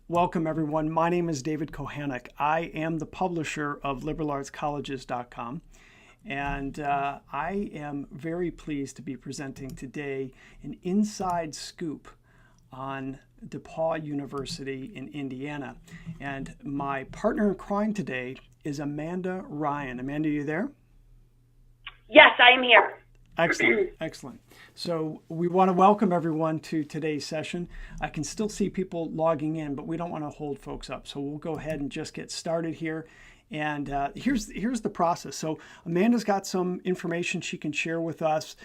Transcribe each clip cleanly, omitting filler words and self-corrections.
Welcome, everyone. My name is David Kohanek. I am the publisher of LiberalArtsColleges.com, and I am very pleased to be presenting today an inside scoop on DePauw University in Indiana. And my partner in crime today is Amanda Ryan. Amanda, are you there? Yes, I am here. Excellent, excellent. So we want to welcome everyone to today's session. I can still see people logging in, but we don't want to hold folks up. So we'll go ahead and just get started here. And here's the process. So Amanda's got some information she can share with us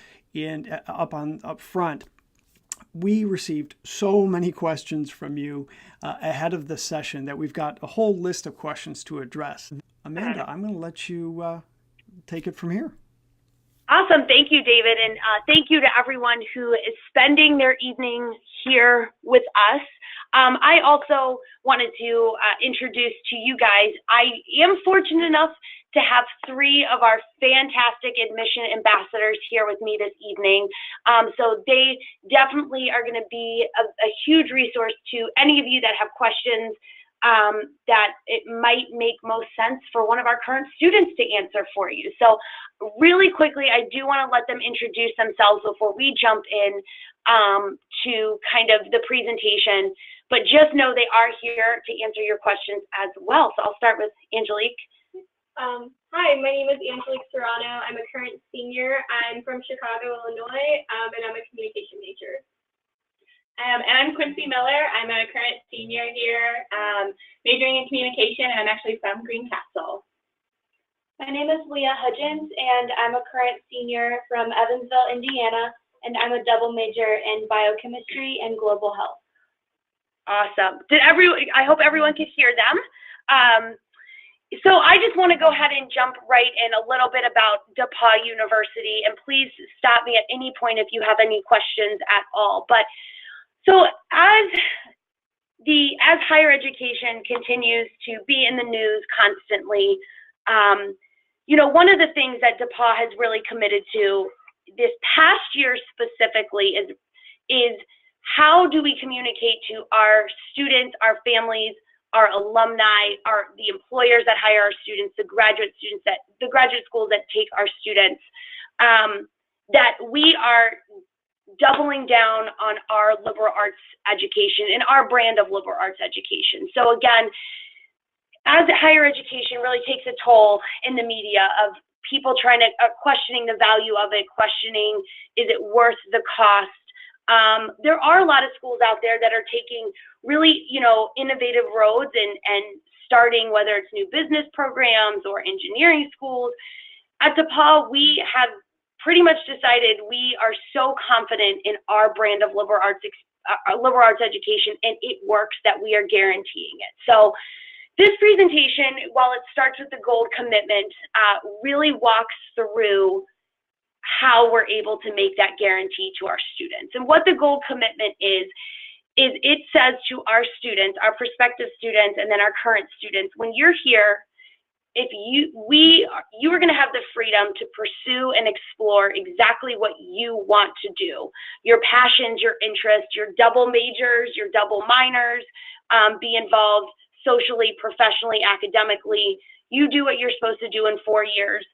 up front. We received so many questions from you ahead of the session that we've got a whole list of questions to address. Amanda, I'm going to let you take it from here. Awesome. Thank you, David. And thank you to everyone who is spending their evening here with us. I also wanted to introduce to you guys, I am fortunate enough to have 3 of our fantastic admission ambassadors here with me this evening. So they definitely are going to be a huge resource to any of you that have questions that it might make most sense for one of our current students to answer for you. So really quickly, I do want to let them introduce themselves before we jump in to kind of the presentation, but just know they are here to answer your questions as well. So I'll start with Angelique. Hi, my name is Angelique Serrano. I'm a current senior. I'm from Chicago, Illinois, and I'm a communication major. And I'm Quincy Miller. I'm a current senior here, majoring in communication, and I'm actually from Greencastle. My name is Leah Hudgens, and I'm a current senior from Evansville, Indiana, and I'm a double major in biochemistry and global health. Awesome. I hope everyone could hear them. So I just want to go ahead and jump right in a little bit about DePauw University, and please stop me at any point if you have any questions at all. But so as higher education continues to be in the news constantly, one of the things that DePauw has really committed to this past year specifically is how do we communicate to our students, our families, our alumni, the employers that hire our students, the graduate schools that take our students, that we are doubling down on our liberal arts education and our brand of liberal arts education. So again, as higher education really takes a toll in the media of people questioning the value of it, questioning, is it worth the cost? There are a lot of schools out there that are taking really, innovative roads and starting, whether it's new business programs or engineering schools. At DePauw, we have pretty much decided we are so confident in our brand of liberal arts education, and it works, that we are guaranteeing it. So this presentation, while it starts with the gold commitment, really walks through how we're able to make that guarantee to our students. And what the gold commitment is it says to our students, our prospective students, and then our current students, when you're here, you are going to have the freedom to pursue and explore exactly what you want to do. Your passions, your interests, your double majors, your double minors, be involved socially, professionally, academically. You do what you're supposed to do in 4 years.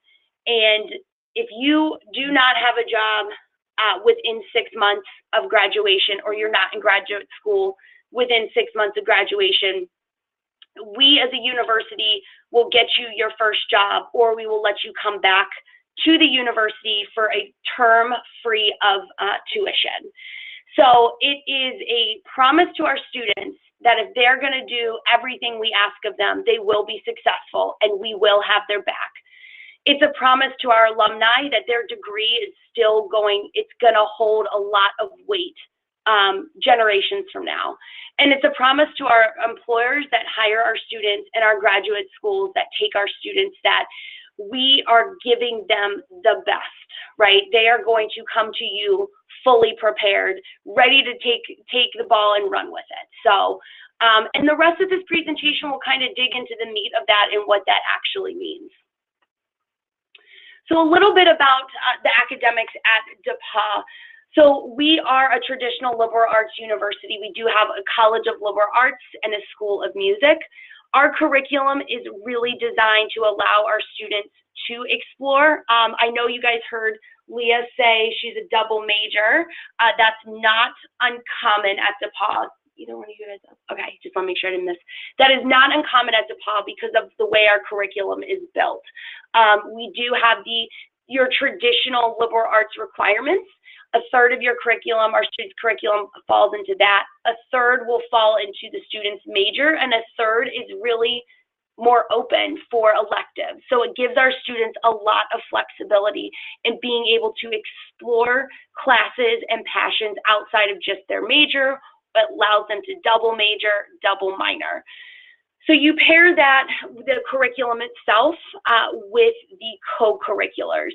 And if you do not have a job within 6 months of graduation, or you're not in graduate school within 6 months of graduation, we as a university will get you your first job, or we will let you come back to the university for a term free of tuition. So it is a promise to our students that if they're going to do everything we ask of them, they will be successful and we will have their back. It's a promise to our alumni that their degree is still it's going to hold a lot of weight generations from now. And it's a promise to our employers that hire our students and our graduate schools that take our students that we are giving them the best, right? They are going to come to you fully prepared, ready to take the ball and run with it. So, and the rest of this presentation will kind of dig into the meat of that and what that actually means. So a little bit about the academics at DePauw. So we are a traditional liberal arts university. We do have a College of Liberal Arts and a School of Music. Our curriculum is really designed to allow our students to explore. I know you guys heard Leah say she's a double major. That's not uncommon at DePauw. Either one of you guys up? Okay, just want to make sure I didn't miss. That is not uncommon at DePauw because of the way our curriculum is built. We do have your traditional liberal arts requirements. A third of your curriculum, our students' curriculum, falls into that. A third will fall into the student's major, and a third is really more open for electives. So it gives our students a lot of flexibility in being able to explore classes and passions outside of just their major, but allows them to double major, double minor. So you pair that, the curriculum itself, with the co-curriculars.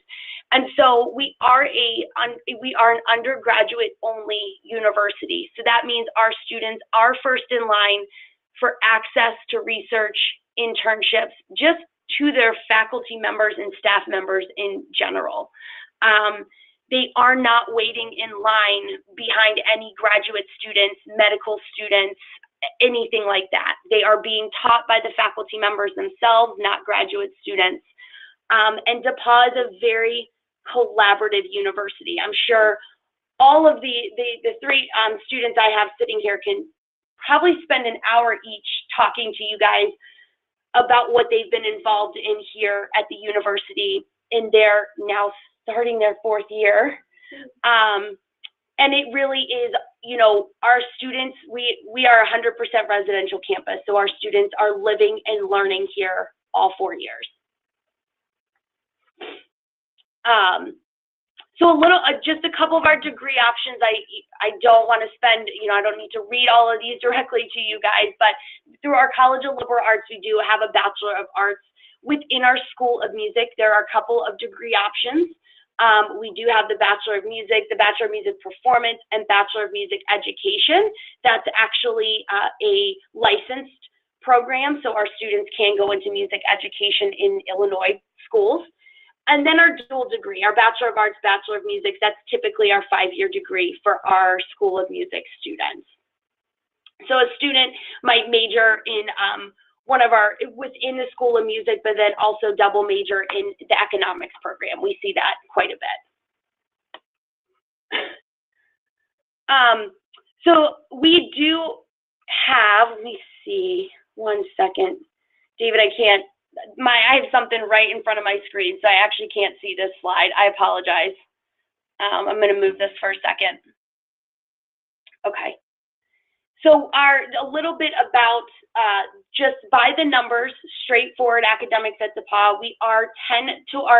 And so we are an undergraduate only university. So that means our students are first in line for access to research, internships, just to their faculty members and staff members in general. They are not waiting in line behind any graduate students, medical students, anything like that. They are being taught by the faculty members themselves, not graduate students. And DePauw is a very collaborative university. I'm sure all of the three students I have sitting here can probably spend an hour each talking to you guys about what they've been involved in here at the university in their now starting their 4th year. And it really is, you know, our students, we are 100% residential campus. So our students are living and learning here all 4 years. So just a couple of our degree options. I don't want to spend, I don't need to read all of these directly to you guys, but through our College of Liberal Arts, we do have a Bachelor of Arts. Within our School of Music, there are a couple of degree options. We do have the Bachelor of Music, the Bachelor of Music Performance, and Bachelor of Music Education. That's actually a licensed program, so our students can go into music education in Illinois schools. And then our dual degree, our Bachelor of Arts, Bachelor of Music, that's typically our 5-year degree for our School of Music students. So a student might major in within the School of Music, but then also double major in the economics program. We see that quite a bit. So we do have, let me see, one second. David, I have something right in front of my screen, so I actually can't see this slide. I apologize. I'm going to move this for a second. Okay. So a little bit about just by the numbers, straightforward academics at DePauw. Our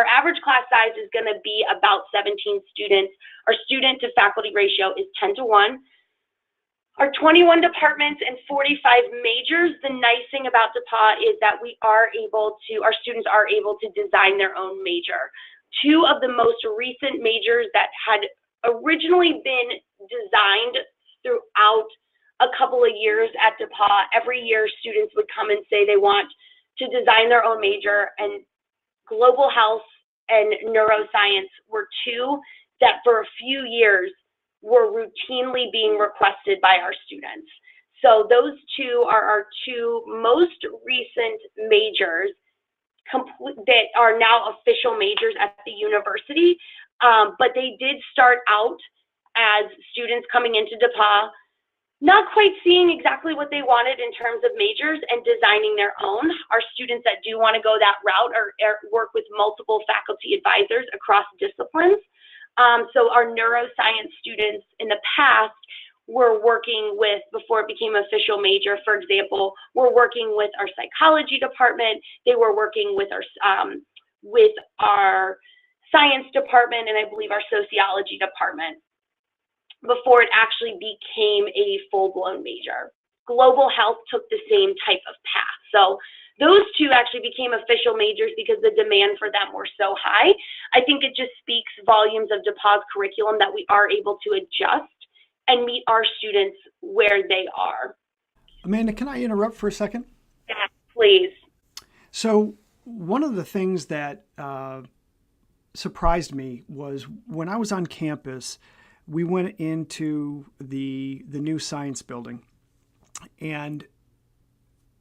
average class size is going to be about 17 students. Our student to faculty ratio is 10 to 1. Our 21 departments and 45 majors, the nice thing about DePauw is that our students are able to design their own major. 2 of the most recent majors that had originally been designed throughout a couple of years at DePauw, every year students would come and say they want to design their own major, and global health and neuroscience were 2 that for a few years were routinely being requested by our students. So those 2 are our 2 most recent majors that are now official majors at the university, but they did start out as students coming into DePauw, not quite seeing exactly what they wanted in terms of majors and designing their own. Our students that do want to go that route or work with multiple faculty advisors across disciplines. So our neuroscience students in the past were working with, before it became official major, for example, were working with our psychology department. They were working with our science department, and I believe our sociology department, before it actually became a full-blown major. Global health took the same type of path. So those 2 actually became official majors because the demand for them were so high. I think it just speaks volumes of DePauw's curriculum that we are able to adjust and meet our students where they are. Amanda, can I interrupt for a second? Yeah, please. So one of the things that surprised me was when I was on campus, we went into the new science building, and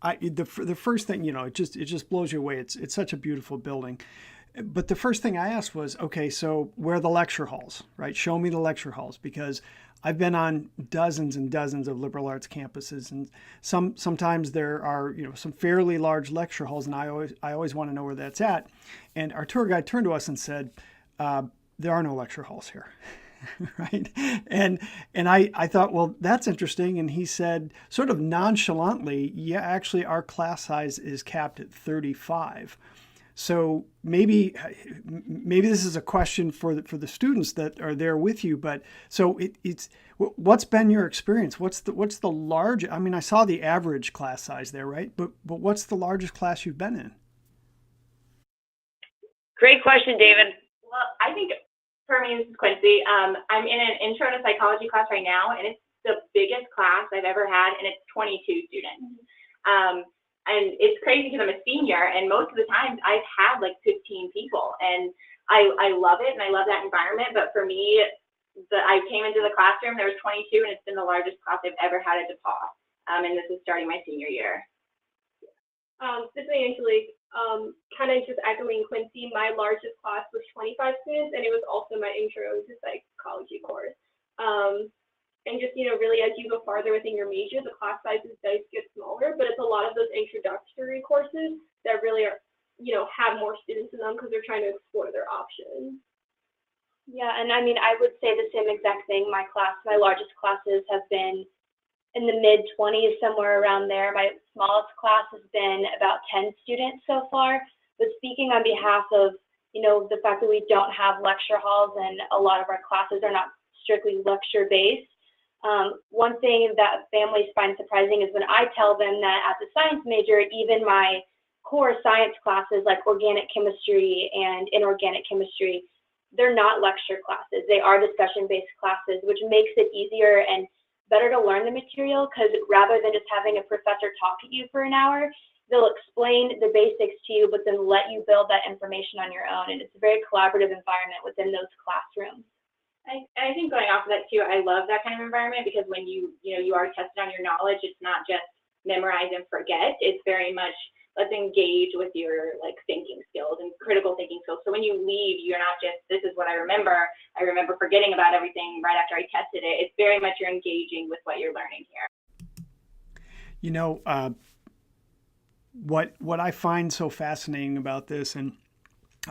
the first thing, it just blows you away. It's such a beautiful building. But the first thing I asked was, okay, so where are the lecture halls, right? Show me the lecture halls, because I've been on dozens and dozens of liberal arts campuses, and sometimes there are, some fairly large lecture halls, and I always want to know where that's at. And our tour guide turned to us and said, there are no lecture halls here. Right. And I thought, well, that's interesting. And he said, sort of nonchalantly, yeah, actually our class size is capped at 35. So maybe this is a question for the students that are there with you. But so it's what's been your experience? What's the large? I mean, I saw the average class size there, right? But what's the largest class you've been in? Great question, David. Well, I think for me, this is Quincy. I'm in an intro to psychology class right now, and it's the biggest class I've ever had, and it's 22 students. And it's crazy because I'm a senior, and most of the times I've had like 15 people, and I love it, and I love that environment. But for me, I came into the classroom, there was 22, and it's been the largest class I've ever had at DePauw. And this is starting my senior year. This is Angelique. Kind of just echoing Quincy, my largest class was 25 students, and it was also my intro to psychology course. And just, really as you go farther within your major, the class sizes does get smaller, but it's a lot of those introductory courses that really are, have more students in them because they're trying to explore their options. Yeah, and I mean, I would say the same exact thing. My largest classes have been in the mid-20s, somewhere around there. My smallest class has been about 10 students so far. But speaking on behalf of, the fact that we don't have lecture halls and a lot of our classes are not strictly lecture-based, one thing that families find surprising is when I tell them that as a science major, even my core science classes like organic chemistry and inorganic chemistry, they're not lecture classes. They are discussion-based classes, which makes it easier and better to learn the material, because rather than just having a professor talk at you for an hour, they'll explain the basics to you, but then let you build that information on your own. And it's a very collaborative environment within those classrooms. I think going off of that too, I love that kind of environment, because when you are tested on your knowledge, it's not just memorize and forget. It's very much let's engage with your thinking skills and critical thinking skills. So when you leave, you're not just, this is what I remember forgetting about everything right after I tested it. It's very much you're engaging with what you're learning here. What I find so fascinating about this, and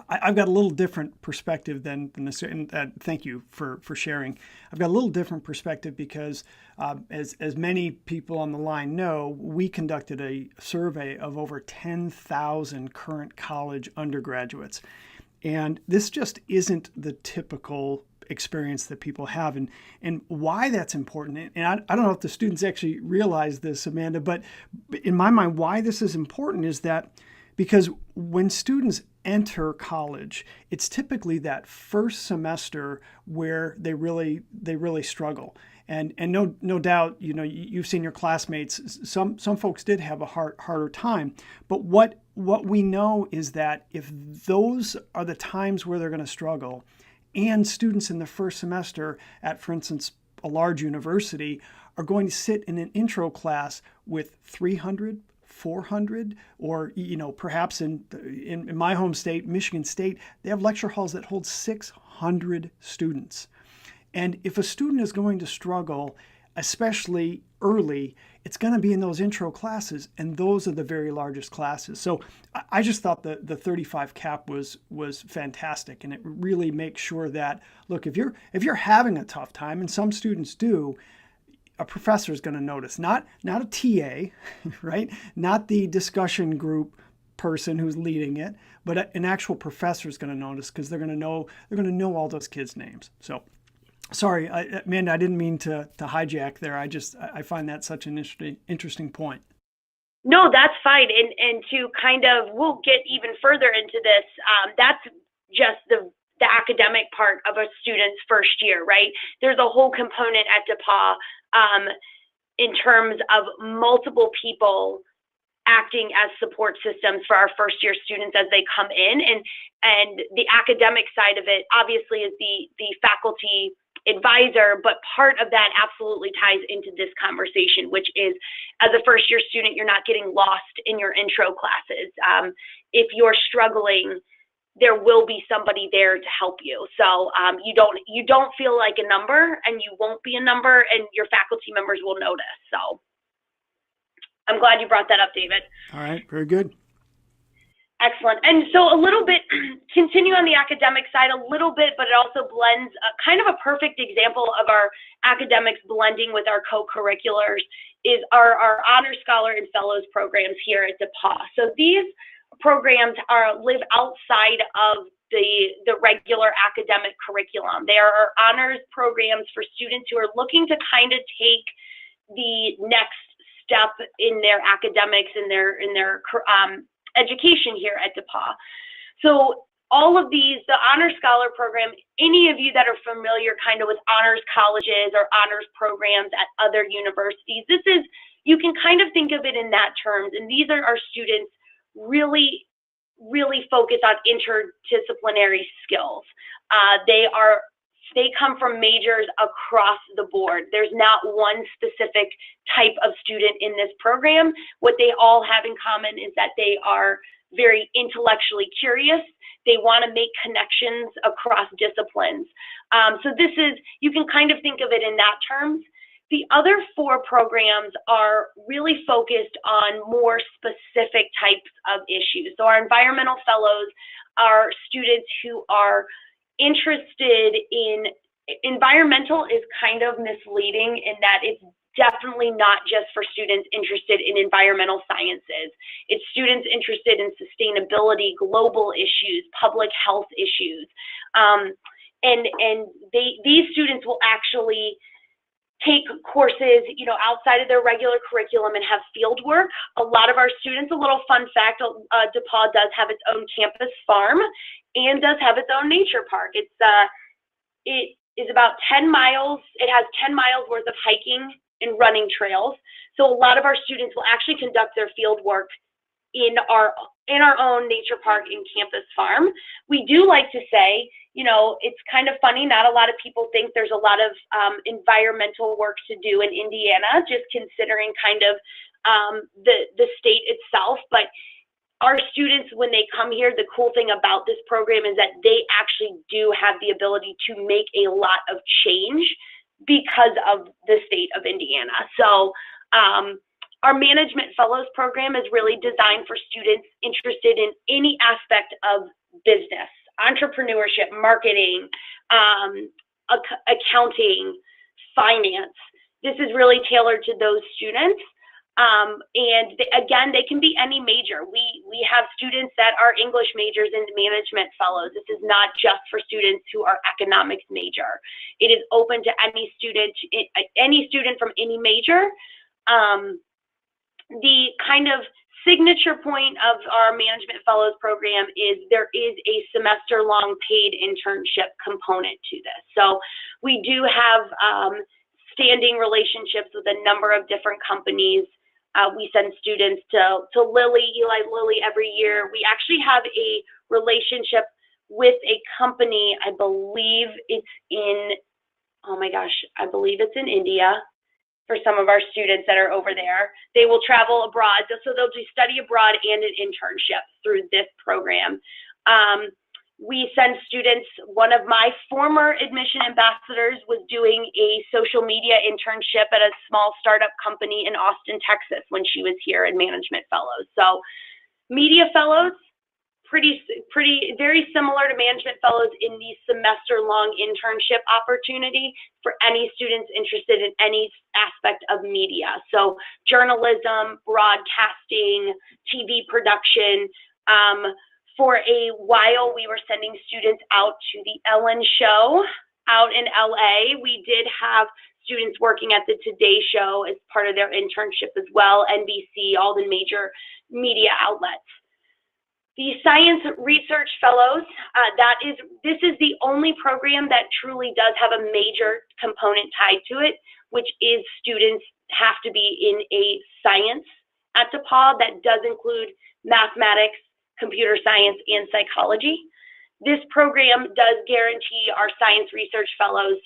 I've got a little different perspective than this, and thank you for sharing. I've got a little different perspective because, as many people on the line know, we conducted a survey of over 10,000 current college undergraduates. And this just isn't the typical experience that people have, and why that's important. And I don't know if the students actually realize this, Amanda, but in my mind, why this is important is that because when students enter college, it's typically that first semester where they really struggle. And no doubt, you've seen your classmates. Some folks did have a harder time. But what we know is that if those are the times where they're going to struggle, and students in the first semester at, for instance, a large university are going to sit in an intro class with 300, 400, or perhaps in my home state, Michigan State, they have lecture halls that hold 600 students. And if a student is going to struggle, especially early, it's going to be in those intro classes, and those are the very largest classes. So I just thought the 35 cap was fantastic, and it really makes sure that, look, if you're having a tough time, and some students do, a professor is going to notice, not a TA, right? Not the discussion group person who's leading it, but an actual professor is going to notice, because they're going to know all those kids' names. So, sorry, Amanda, I didn't mean to hijack there. I find that such an interesting point. No, that's fine. And to kind of, we'll get even further into this. That's just the academic part of a student's first year, right? There's a whole component at DePauw in terms of multiple people acting as support systems for our first year students as they come in, and the academic side of it obviously is the faculty advisor, but part of that absolutely ties into this conversation, which is, as a first-year student, you're not getting lost in your intro classes. If you're struggling, there will be somebody there to help you. So you don't feel like a number, and you won't be a number, and your faculty members will notice. So I'm glad you brought that up, David. All right, very good. Excellent. And so a little bit, continue on the academic side a little bit, but it also blends kind of a perfect example of our academics blending with our co-curriculars is our Honor Scholar and Fellows programs here at DePauw. So these programs live outside of the regular academic curriculum. They are our honors programs for students who are looking to kind of take the next step in their academics and their education here at DePauw. So all of these, the Honor Scholar program, any of you that are familiar kind of with honors colleges or honors programs at other universities, you can kind of think of it in that terms. And these are our students really focus on interdisciplinary skills. They come from majors across the board. There's not one specific type of student in this program. What they all have in common is that they are very intellectually curious. They want to make connections across disciplines. So you can kind of think of it in that terms. The other 4 programs are really focused on more specific types of issues. So our environmental fellows are students who are interested in environmental is kind of misleading in that it's definitely not just for students interested in environmental sciences. It's students interested in sustainability, global issues, public health issues. These students will actually take courses, outside of their regular curriculum and have field work. A lot of our students, a little fun fact, DePauw does have its own campus farm and does have its own nature park. It is about 10 miles. It has 10 miles worth of hiking and running trails. So a lot of our students will actually conduct their field work in our own nature park and campus farm. We do like to say, it's kind of funny, not a lot of people think there's a lot of environmental work to do in Indiana, just considering kind of the state itself. But our students, when they come here, the cool thing about this program is that they actually do have the ability to make a lot of change because of the state of Indiana. So our Management Fellows program is really designed for students interested in any aspect of business, entrepreneurship, marketing, accounting, finance. This is really tailored to those students. Again, they can be any major. We have students that are English majors and Management Fellows. This is not just for students who are economics major. It is open to any student from any major. The kind of signature point of our Management Fellows program is there is a semester-long paid internship component to this. So we do have standing relationships with a number of different companies. We send students to Eli Lilly every year. We actually have a relationship with a company, I believe it's in India for some of our students that are over there. They will travel abroad, so they'll do study abroad and an internship through this program. We send students, one of my former admission ambassadors was doing a social media internship at a small startup company in Austin, Texas when she was here in Management Fellows. So Media Fellows, very similar to Management Fellows in the semester-long internship opportunity for any students interested in any aspect of media. So journalism, broadcasting, TV production. For a while, we were sending students out to the Ellen Show out in LA. We did have students working at the Today Show as part of their internship as well, NBC, all the major media outlets. The Science Research Fellows, this is the only program that truly does have a major component tied to it, which is students have to be in a science at DePauw that does include mathematics, computer science, and psychology. This program does guarantee our science research fellows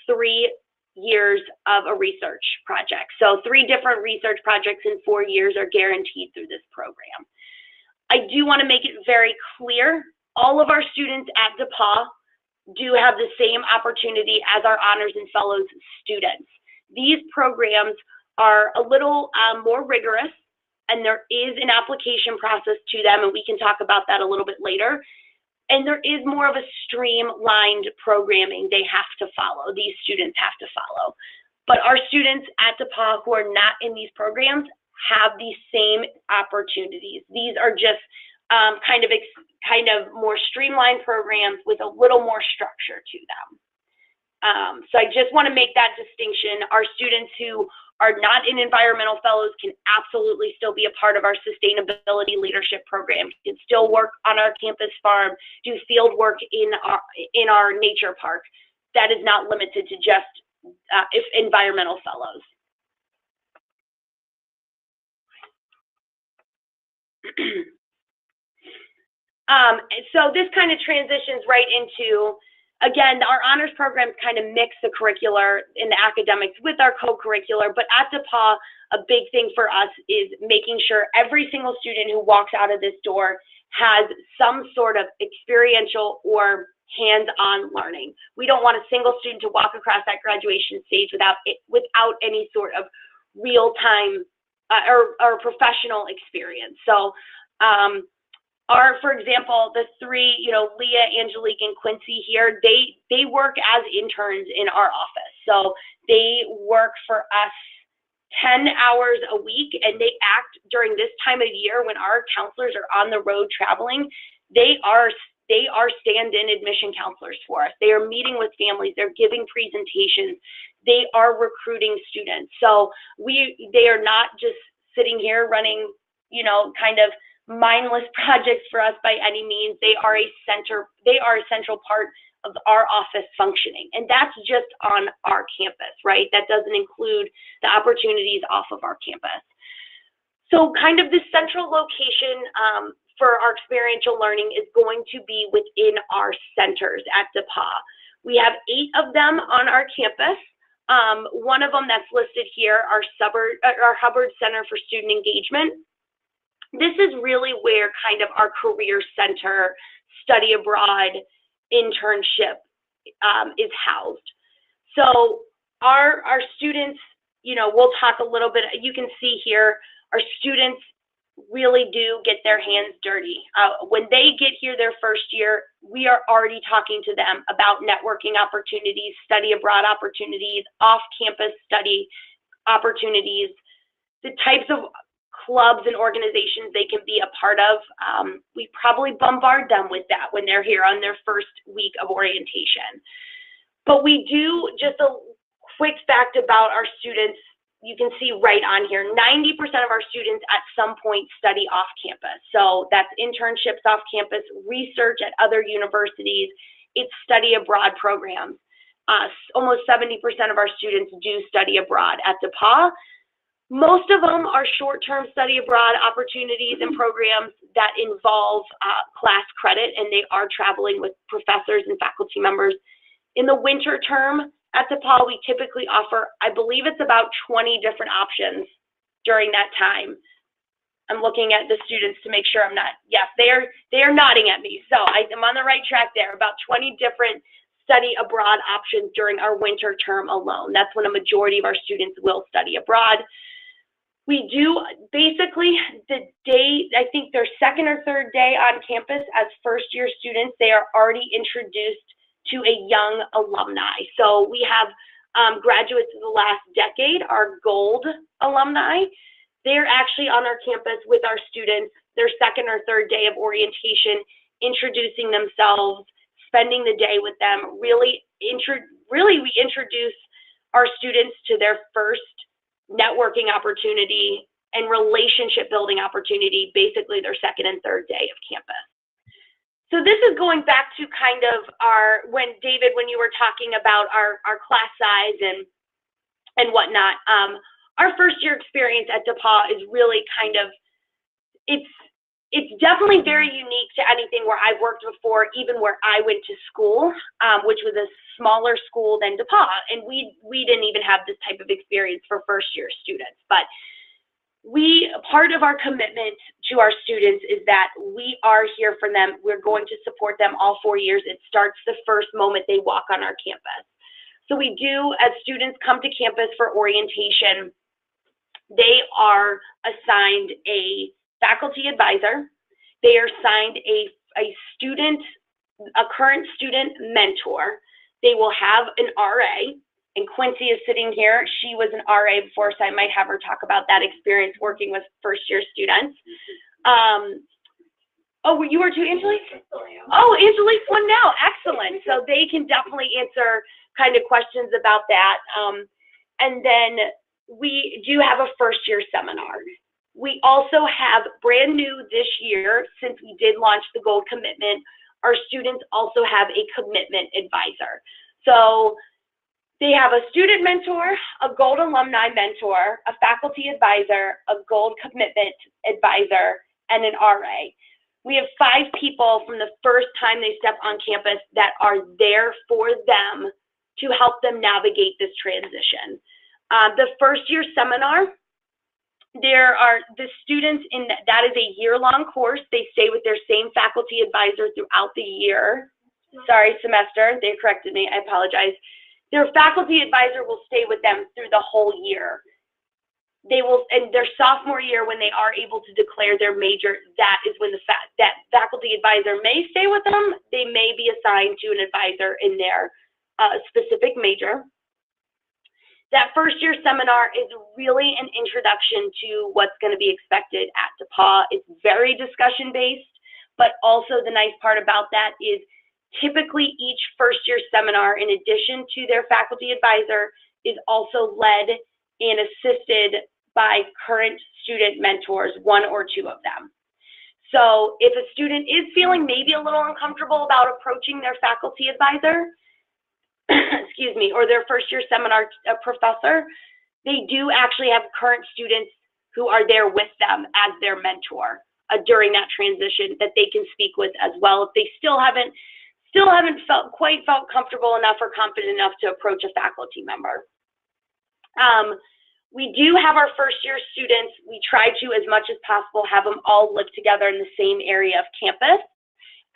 3 years of a research project. So 3 different research projects in 4 years are guaranteed through this program. I do want to make it very clear, all of our students at DePauw do have the same opportunity as our honors and fellows students. These programs are a little more rigorous, and there is an application process to them, and we can talk about that a little bit later. And there is more of a streamlined programming they have to follow, these students have to follow. But our students at DePauw who are not in these programs have these same opportunities. These are just kind of more streamlined programs with a little more structure to them. So I just want to make that distinction. Our students who are not in environmental fellows can absolutely still be a part of our sustainability leadership program, can still work on our campus farm, do field work in our nature park. That is not limited to just environmental fellows. So this kind of transitions right into, again, our honors programs kind of mix the curricular and the academics with our co-curricular, but at DePauw, a big thing for us is making sure every single student who walks out of this door has some sort of experiential or hands-on learning. We don't want a single student to walk across that graduation stage without any sort of real-time or professional experience. So for example, the 3, Leah, Angelique, and Quincy here, they work as interns in our office. So they work for us 10 hours a week, and they act during this time of year when our counselors are on the road traveling. They are stand-in admission counselors for us. They are meeting with families. They're giving presentations. They are recruiting students. So they are not just sitting here running, kind of mindless projects for us by any means. They are a central part of our office functioning, and that's just on our campus, right? That doesn't include the opportunities off of our campus. So kind of the central location for our experiential learning is going to be within our centers at DePauw. We have 8 of them on our campus. One of them that's listed here, our Hubbard Center for Student Engagement. This is really where kind of our career center, study abroad, internship is housed. So our students, we'll talk a little bit, you can see here, our students really do get their hands dirty. When they get here their first year, we are already talking to them about networking opportunities, study abroad opportunities, off-campus study opportunities, the types of clubs and organizations they can be a part of. We probably bombard them with that when they're here on their first week of orientation. But we do, just a quick fact about our students, you can see right on here, 90% of our students at some point study off campus. So that's internships off campus, research at other universities, it's study abroad programs. Almost 70% of our students do study abroad at DePauw. Most of them are short-term study abroad opportunities and programs that involve class credit, and they are traveling with professors and faculty members. In the winter term at DePauw, we typically offer, I believe it's about 20 different options during that time. I'm looking at the students to make sure I'm not, yes, they are nodding at me. So I'm on the right track there, about 20 different study abroad options during our winter term alone. That's when a majority of our students will study abroad. We do basically the day, I think their second or third day on campus as first year students, they are already introduced to a young alumni. So we have graduates of the last decade, our gold alumni. They're actually on our campus with our students, their second or third day of orientation, introducing themselves, spending the day with them. Really we introduce our students to their first networking opportunity and relationship building opportunity, basically their second and third day of campus. So this is going back to kind of when you were talking about our class size and whatnot, our first year experience at DePauw is really kind of, it's definitely very unique to anything where I've worked before, even where I went to school, which was a smaller school than DePauw. And we didn't even have this type of experience for first-year students. But part of our commitment to our students is that we are here for them. We're going to support them all 4 years. It starts the first moment they walk on our campus. So we do, as students come to campus for orientation, they are assigned a faculty advisor. They are assigned a current student mentor. They will have an RA, and Quincy is sitting here. She was an RA before, so I might have her talk about that experience working with first-year students. Oh, you were too, Angelique? Oh, Angelique's one now. Excellent. So they can definitely answer kind of questions about that. And then we do have a first-year seminar. We also have brand new this year, since we did launch the Gold Commitment, our students also have a commitment advisor. So they have a student mentor, a Gold alumni mentor, a faculty advisor, a Gold commitment advisor, and an RA. We have 5 people from the first time they step on campus that are there for them to help them navigate this transition. The first year seminar, there are the students in that is a year-long course. They stay with their same faculty advisor throughout the year. Sorry, semester. They corrected me. I apologize. Their faculty advisor will stay with them through the whole year. They will, in their sophomore year, when they are able to declare their major, that is when that faculty advisor may stay with them. They may be assigned to an advisor in their specific major. That first year seminar is really an introduction to what's going to be expected at DePauw. It's very discussion based, but also the nice part about that is typically each first year seminar, in addition to their faculty advisor, is also led and assisted by current student mentors, 1 or 2 of them. So if a student is feeling maybe a little uncomfortable about approaching their faculty advisor, excuse me, or their first year seminar professor, they do actually have current students who are there with them as their mentor during that transition that they can speak with as well if they still haven't quite felt comfortable enough or confident enough to approach a faculty member. We do have our first year students. We try to, as much as possible, have them all live together in the same area of campus.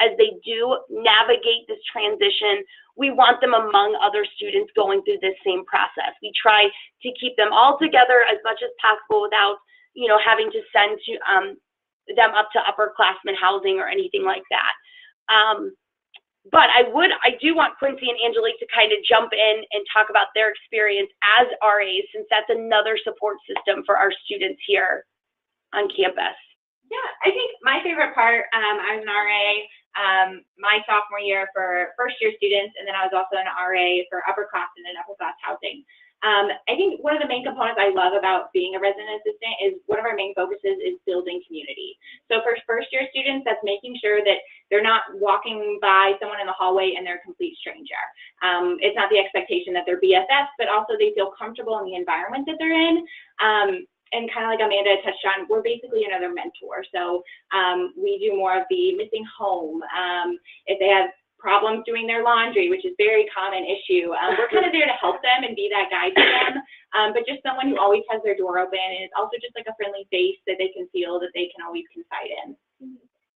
As they do navigate this transition, we want them among other students going through this same process. We try to keep them all together as much as possible without, having to send them up to upperclassmen housing or anything like that. But I do want Quincy and Angelique to kind of jump in and talk about their experience as RAs, since that's another support system for our students here on campus. Yeah, I think my favorite part, I was an RA my sophomore year for first-year students, and then I was also an RA for upperclassmen and upper-class housing. I think one of the main components I love about being a resident assistant is one of our main focuses is building community. So for first-year students, that's making sure that they're not walking by someone in the hallway and they're a complete stranger. It's not the expectation that they're BFFs, but also they feel comfortable in the environment that they're in. And kind of like Amanda touched on, we're basically another mentor. So we do more of the missing home. If they have problems doing their laundry, which is a very common issue, we're kind of there to help them and be that guide to them. But just someone who always has their door open, and it's also just like a friendly face that they can feel that they can always confide in.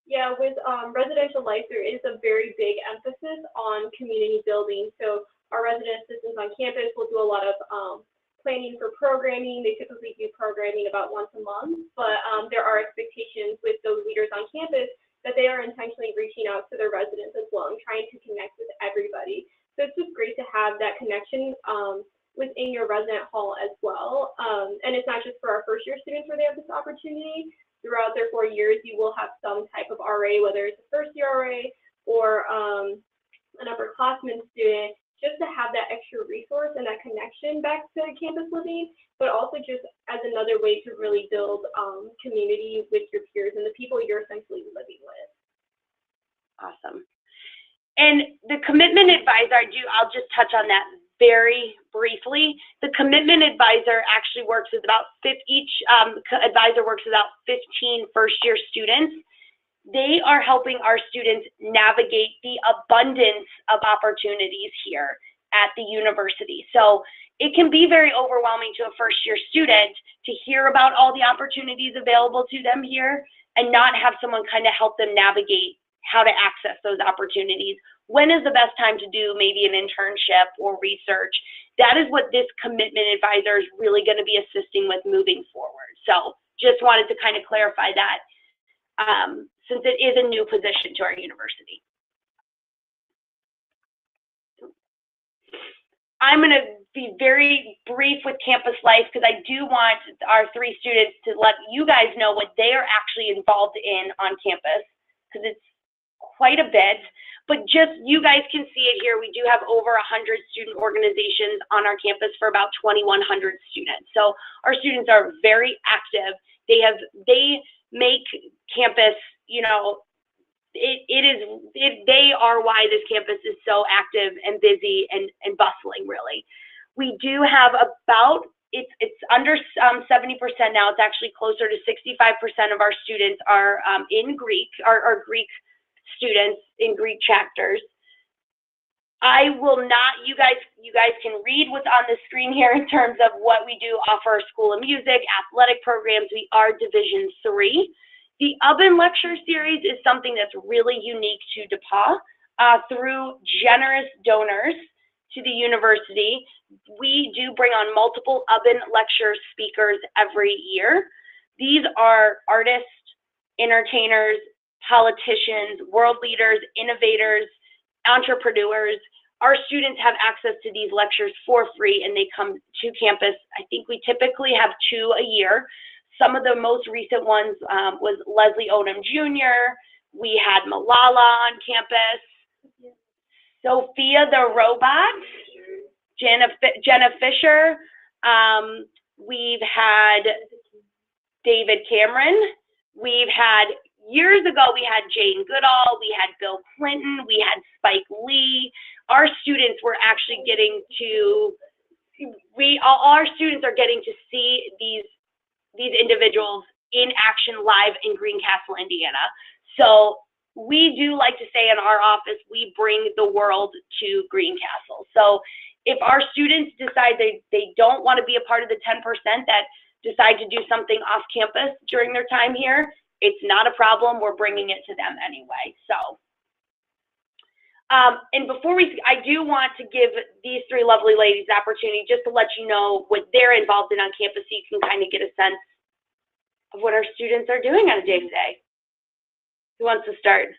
Yeah, with residential life, there is a very big emphasis on community building. So our resident assistants on campus will do a lot of planning for programming. They typically do programming about once a month, but there are expectations with those leaders on campus that they are intentionally reaching out to their residents as well and trying to connect with everybody. So it's just great to have that connection within your resident hall as well. And it's not just for our first year students where they have this opportunity. Throughout their 4 years, you will have some type of RA, whether it's a first year RA or an upperclassman student, just to have that extra resource and that connection back to campus living, but also just as another way to really build community with your peers and the people you're essentially living with. Awesome. And the commitment advisor, I'll just touch on that very briefly. The commitment advisor actually works with each advisor works with about 15 first-year students. They are helping our students navigate the abundance of opportunities here at the university. So it can be very overwhelming to a first-year student to hear about all the opportunities available to them here and not have someone kind of help them navigate how to access those opportunities. When is the best time to do maybe an internship or research? That is what this commitment advisor is really going to be assisting with moving forward. So just wanted to kind of clarify that since it is a new position to our university. I'm going to be very brief with campus life because I do want our 3 students to let you guys know what they are actually involved in on campus, because it's quite a bit. But just you guys can see it here. We do have over 100 student organizations on our campus for about 2,100 students. So our students are very active. They make campus, you know, they are why this campus is so active and busy and bustling, really. We do have about, it's under 70% now. It's actually closer to 65% of our students are in Greek, are Greek students in Greek chapters. I will not, you guys can read what's on the screen here in terms of what we do offer our School of Music, athletic programs. We are Division 3. The Oven Lecture Series is something that's really unique to DePauw. Through generous donors to the university, we do bring on multiple Oven Lecture speakers every year. These are artists, entertainers, politicians, world leaders, innovators, entrepreneurs. Our students have access to these lectures for free, and they come to campus. I think we typically have 2 a year. Some of the most recent ones was Leslie Odom Jr. We had Malala on campus, Sophia the Robot, Jenna Fisher. We've had David Cameron. We've had, years ago, we had Jane Goodall. We had Bill Clinton. We had Spike Lee. Our students were actually getting to, our students are getting to see these individuals in action live in Greencastle, Indiana. So we do like to say in our office, we bring the world to Greencastle. So if our students decide they don't want to be a part of the 10% that decide to do something off campus during their time here, it's not a problem. We're bringing it to them anyway. So, and before I do want to give these 3 lovely ladies the opportunity just to let you know what they're involved in on campus so you can kind of get a sense of what our students are doing on a day-to-day. Who wants to start?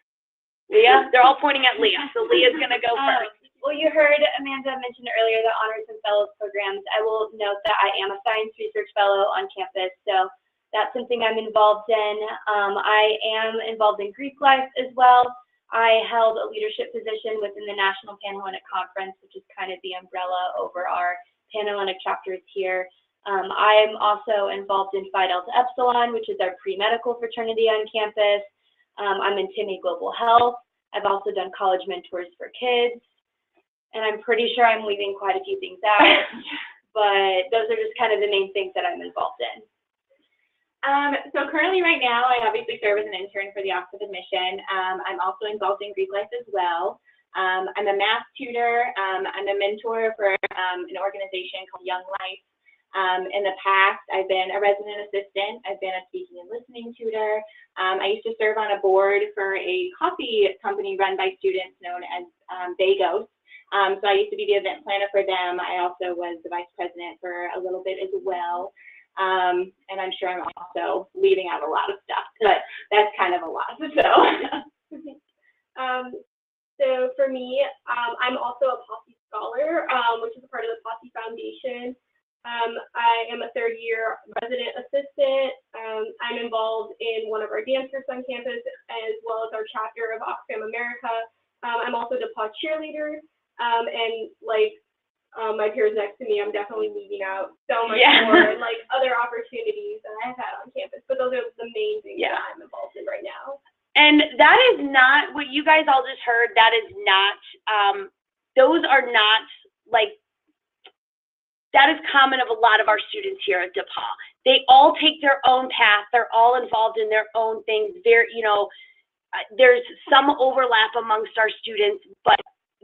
Leah? They're all pointing at Leah, so Leah's going to go first. Well, you heard Amanda mention earlier the Honors and Fellows programs. I will note that I am a Science Research Fellow on campus, so that's something I'm involved in. I am involved in Greek life as well. I held a leadership position within the National Panhellenic Conference, which is kind of the umbrella over our Panhellenic chapters here. I'm also involved in Phi Delta Epsilon, which is our pre-medical fraternity on campus. I'm in TIMI Global Health. I've also done college mentors for kids. And I'm pretty sure I'm leaving quite a few things out, but those are just kind of the main things that I'm involved in. So currently right now, I obviously serve as an intern for the Office of Admission. I'm also involved in Greek life as well. I'm a math tutor. I'm a mentor for an organization called Young Life. In the past, I've been a resident assistant. I've been a speaking and listening tutor. I used to serve on a board for a coffee company run by students known as Bagos. So I used to be the event planner for them. I also was the vice president for a little bit as well. And I'm sure I'm also leaving out a lot of stuff, but that's kind of a lot. So for me, I'm also a Posse Scholar, which is a part of the Posse Foundation. I am a 3rd-year resident assistant. I'm involved in one of our dance groups on campus, as well as our chapter of Oxfam America. I'm also the DePauw cheerleader, and like my peers next to me, I'm definitely leaving out so much more, like other opportunities that I've had on campus. But those are the main things that I'm involved in right now. And that is not what you guys all just heard. That is not, those are not like, that is common of a lot of our students here at DePauw. They all take their own path. They're all involved in their own things. They're, you know, there's some overlap amongst our students, but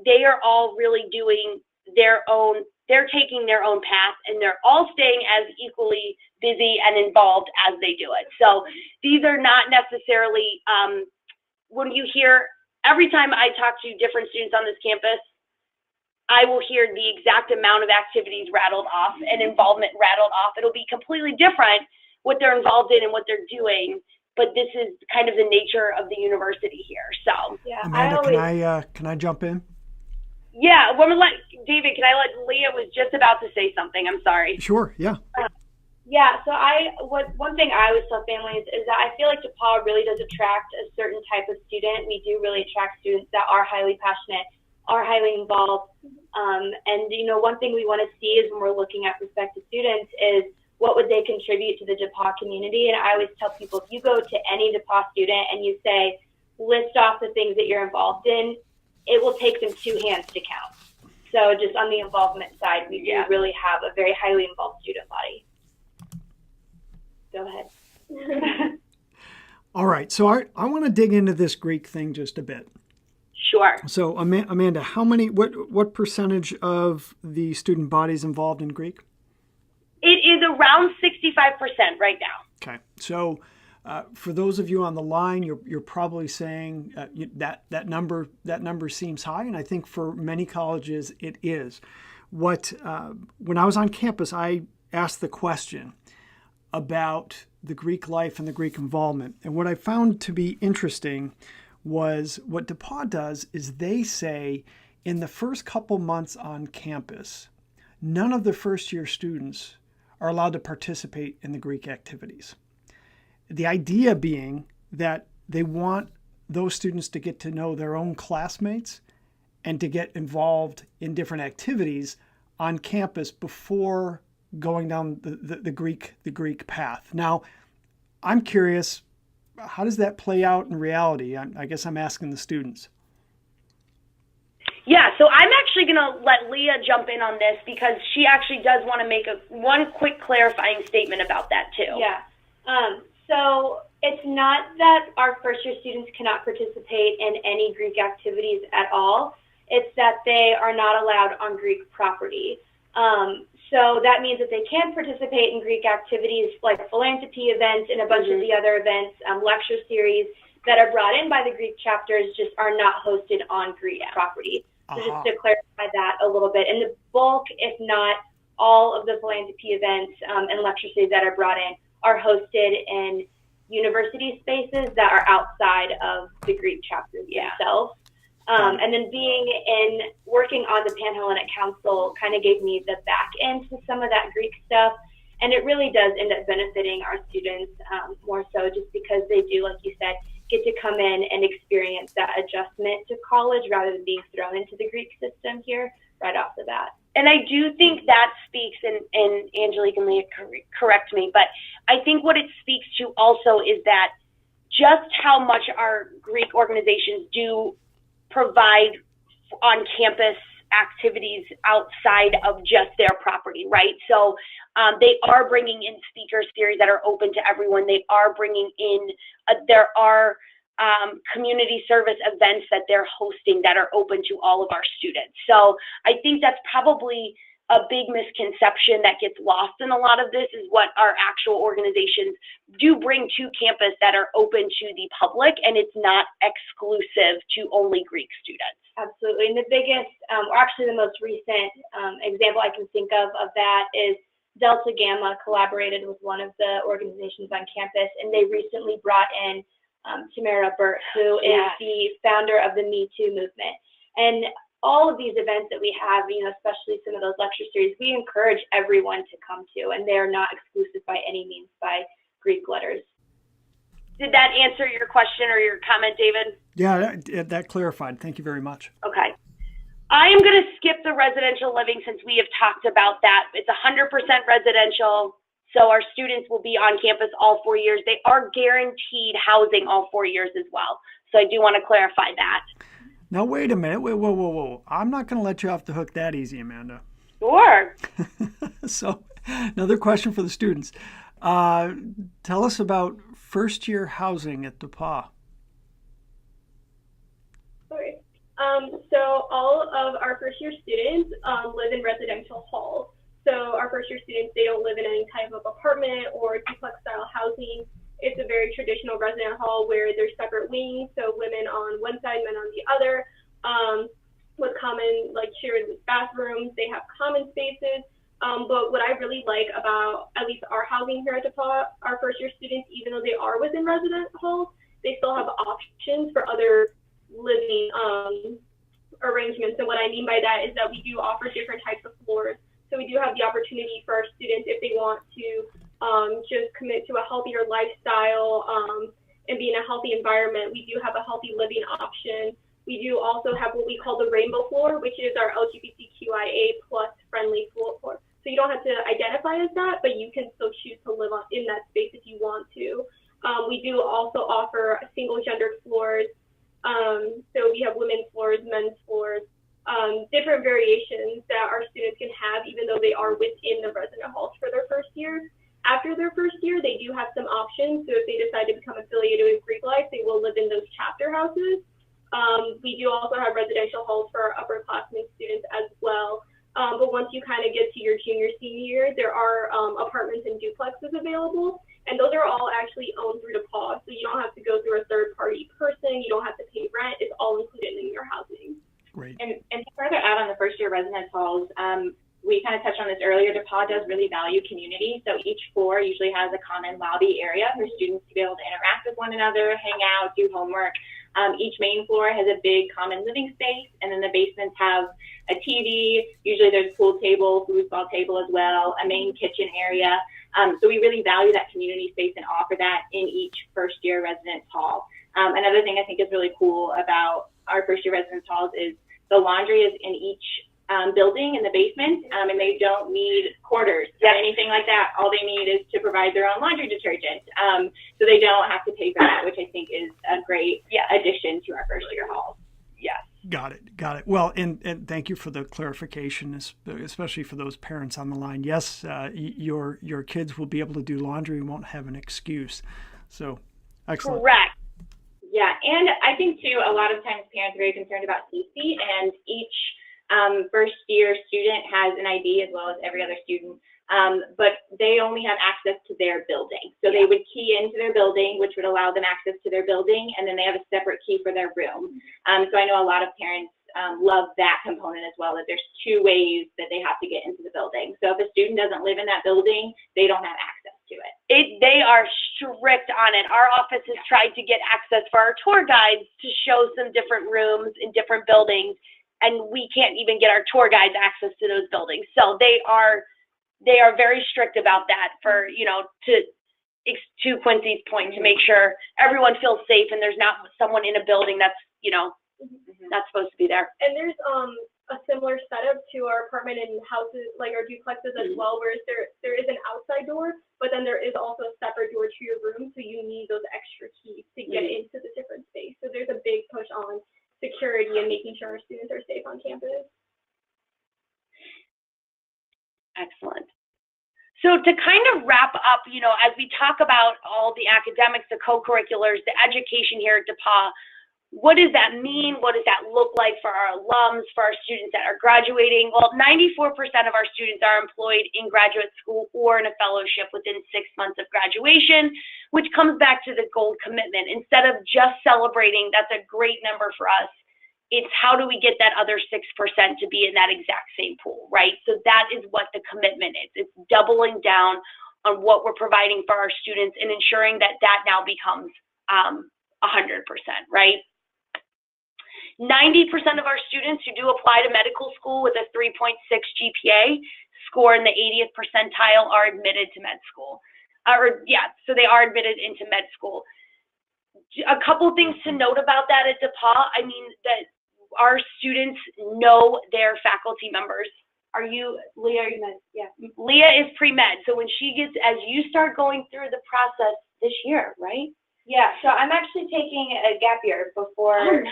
they are all really doing they're taking their own path, and they're all staying as equally busy and involved as they do it. So these are not necessarily, when you hear, every time I talk to different students on this campus, I will hear the exact amount of activities rattled off and involvement rattled off. It'll be completely different what they're involved in and what they're doing, but this is kind of the nature of the university here. So Yeah, Amanda, can I jump in? yeah, David, can I let Leah was just about to say something. I'm sorry. Sure, yeah. Yeah, so one thing I always tell families is that I feel like DePauw really does attract a certain type of student. We do really attract students that are highly passionate, are highly involved. And, one thing we want to see is when we're looking at prospective students is what would they contribute to the DePauw community. And I always tell people, if you go to any DePauw student and you say, list off the things that you're involved in, it will take them 2 hands to count. So just on the involvement side, we do really have a very highly involved student body. Go ahead. All right, so I want to dig into this Greek thing just a bit. Sure. So Amanda, what percentage of the student body is involved in Greek? It is around 65% right now. Okay, so for those of you on the line, you're probably saying that number seems high, and I think for many colleges it is. When I was on campus, I asked the question about the Greek life and the Greek involvement, and what I found to be interesting was what DePauw does is they say in the first couple months on campus, none of the first-year students are allowed to participate in the Greek activities. The idea being that they want those students to get to know their own classmates and to get involved in different activities on campus before going down the Greek path. Now, I'm curious, how does that play out in reality? I guess I'm asking the students. Yeah, so I'm actually going to let Leah jump in on this because she actually does want to make one quick clarifying statement about that too. Yeah. So it's not that our first-year students cannot participate in any Greek activities at all. It's that they are not allowed on Greek property. So that means that they can participate in Greek activities like philanthropy events and a bunch of the other events, lecture series that are brought in by the Greek chapters just are not hosted on Greek property. So just to clarify that a little bit. And the bulk, if not all of the philanthropy events and lecture series that are brought in are hosted in university spaces that are outside of the Greek chapters themselves. And then working on the Panhellenic Council kind of gave me the back end to some of that Greek stuff. And it really does end up benefiting our students more so just because they do, like you said, get to come in and experience that adjustment to college rather than being thrown into the Greek system here right off the bat. And I do think that speaks, and Angelique and Leah correct me, but I think what it speaks to also is that just how much our Greek organizations do provide on-campus activities outside of just their property, right? So they are bringing in speaker series that are open to everyone. They are bringing in, there are community service events that they're hosting that are open to all of our students. So I think that's probably a big misconception that gets lost in a lot of this is what our actual organizations do bring to campus that are open to the public, and it's not exclusive to only Greek students. Absolutely. And the biggest, or actually the most recent example I can think of that is Delta Gamma collaborated with one of the organizations on campus, and they recently brought in Tamara Burt, who is the founder of the Me Too movement. And all of these events that we have, especially some of those lecture series, we encourage everyone to come to, and they are not exclusive by any means by Greek letters. Did that answer your question or your comment, David? Yeah, that clarified. Thank you very much. Okay. I am going to skip the residential living since we have talked about that. It's 100% residential, so our students will be on campus all 4 years. They are guaranteed housing all 4 years as well, so I do want to clarify that. Now, wait a minute. Whoa. I'm not going to let you off the hook that easy, Amanda. Sure. So, another question for the students. Tell us about first-year housing at DePauw. So all of our first-year students live in residential halls. So our first-year students, they don't live in any type of apartment or duplex-style housing. It's a very traditional resident hall where there's separate wings, so women on one side, men on the other, with common, like, shared bathrooms. They have common spaces. But what I really like about at least our housing here at DePauw, our first-year students, even though they are within resident halls, they still have options for other living arrangements. And what I mean by that is that we do offer different types of floors. So we do have the opportunity for our students, if they want to just commit to a healthier lifestyle and be in a healthy environment, we do have a healthy living option. We do also have what we call the rainbow floor, which is our LGBTQIA plus friendly floor. So you don't have to identify as that, but you can still choose to live in that space if you want to. We do also offer single gendered floors. So we have women's floors, men's floors, different variations that our students can have even though they are within the resident halls for their first year. After their first year, they do have some options. So if they decide to become affiliated with Greek Life, they will live in those chapter houses. We do also have residential halls for our upperclassmen students as well. But once you kind of get to your junior, senior year, there are apartments and duplexes available. And those are all actually owned through DePauw. So you don't have to go through a third-party person. You don't have to pay rent. It's all included in your housing. Great. And to further add on the first-year residence halls, we kind of touched on this earlier, DePauw does really value community. So each floor usually has a common lobby area for students to be able to interact with one another, hang out, do homework. Each main floor has a big common living space, and then the basements have a TV. Usually there's a pool table, foosball table as well, a main kitchen area. So we really value that community space and offer that in each first-year residence hall. Another thing I think is really cool about our first-year residence halls is the laundry is in each building in the basement, and they don't need quarters or anything like that. All they need is to provide their own laundry detergent. So they don't have to pay for that, which I think is a great addition to our first-year halls. Yes. Got it. Well, and thank you for the clarification, especially for those parents on the line. Yes, your kids will be able to do laundry and won't have an excuse. So, excellent. Correct. Yeah, and I think too, a lot of times parents are very concerned about safety, and each first-year student has an ID as well as every other student, but they only have access to their building. So they would key into their building, which would allow them access to their building, and then they have a separate key for their room. So I know a lot of parents love that component as well, that there's two ways that they have to get into the building. So if a student doesn't live in that building, they don't have access to it. They are strict on it. Our office has tried to get access for our tour guides to show some different rooms in different buildings, and we can't even get our tour guides access to those buildings. So they are very strict about that for, to Quincy's point, to make sure everyone feels safe and there's not someone in a building that's, not supposed to be there. And there's a similar setup to our apartment and houses, like our duplexes as well, whereas there is an outside door, but then there is also a separate door to your room, so you need those extra keys to get into the different space. So there's a big push on security and making sure our students are safe on campus. Excellent. So to kind of wrap up, as we talk about all the academics, the co-curriculars, the education here at DePauw, what does that mean? What does that look like for our alums, for our students that are graduating? Well, 94% of our students are employed in graduate school or in a fellowship within 6 months of graduation, which comes back to the gold commitment. Instead of just celebrating, that's a great number for us. It's how do we get that other 6% to be in that exact same pool, right? So that is what the commitment is. It's doubling down on what we're providing for our students and ensuring that that now becomes 100%, right? 90% of our students who do apply to medical school with a 3.6 GPA score in the 80th percentile are admitted to med school. So they are admitted into med school. A couple things to note about that at DePauw. I mean, that our students know their faculty members. Are you, Leah? Are you med? Yeah. Leah is pre-med. So when she gets, as you start going through the process this year, right? Yeah, so I'm actually taking a gap year before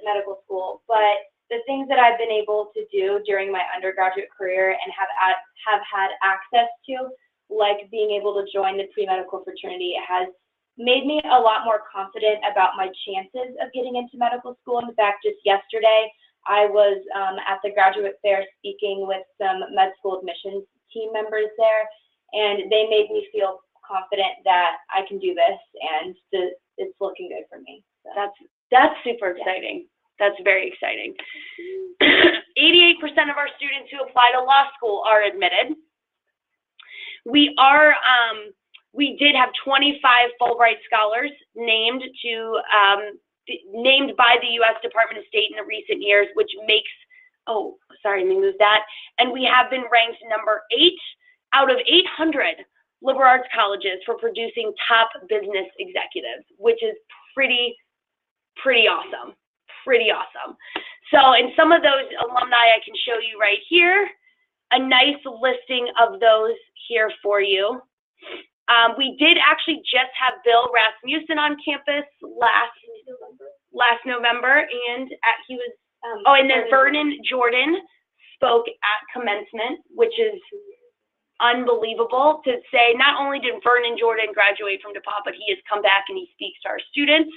medical school, but the things that I've been able to do during my undergraduate career and have had access to, like being able to join the pre-medical fraternity, has made me a lot more confident about my chances of getting into medical school. In fact, just yesterday, I was at the graduate fair speaking with some med school admissions team members there, and they made me feel confident that I can do this, and it's looking good for me. So. That's super exciting. That's very exciting. 88% of our students who apply to law school are admitted. We did have 25 Fulbright scholars named by the U.S. Department of State in the recent years, which makes, oh, sorry, let me move that. And we have been ranked number 8 out of 800 liberal arts colleges for producing top business executives, which is pretty awesome. Pretty awesome. So, and some of those alumni I can show you right here, a nice listing of those here for you. We did actually just have Bill Rasmussen on campus last November, and he was, and then Vernon Jordan spoke at commencement, which is unbelievable to say. Not only did Vernon Jordan graduate from DePauw, but he has come back and he speaks to our students.